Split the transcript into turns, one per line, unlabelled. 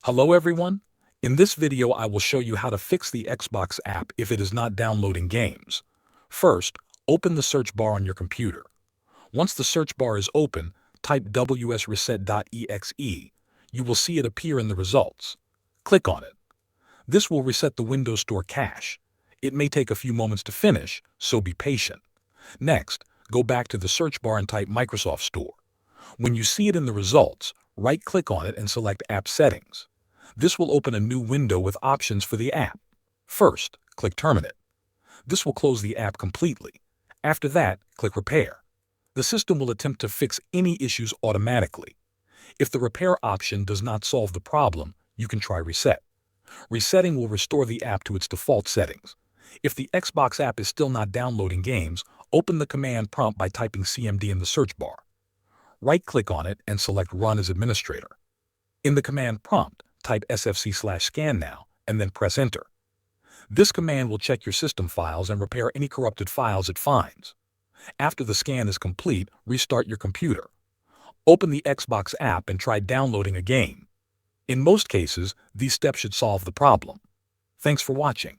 Hello everyone. In this video I will show you how to fix the Xbox app if it is not downloading games. First, open the search bar on your computer. Once the search bar is open, type wsreset.exe. You will see it appear in the results. Click on it. This will reset the Windows Store cache. It may take a few moments to finish, so be patient. Next, go back to the search bar and type Microsoft Store. When you see it in the results, right-click on it and select App Settings. This will open a new window with options for the app. First, click Terminate. This will close the app completely. After that, click Repair. The system will attempt to fix any issues automatically. If the repair option does not solve the problem, you can try Reset. Resetting will restore the app to its default settings. If the Xbox app is still not downloading games, open the command prompt by typing CMD in the search bar. Right-click on it and select Run as Administrator. In the command prompt, type sfc/scan now, and then press Enter. This command will check your system files and repair any corrupted files it finds. After the scan is complete, restart your computer. Open the Xbox app and try downloading a game. In most cases, these steps should solve the problem. Thanks for watching.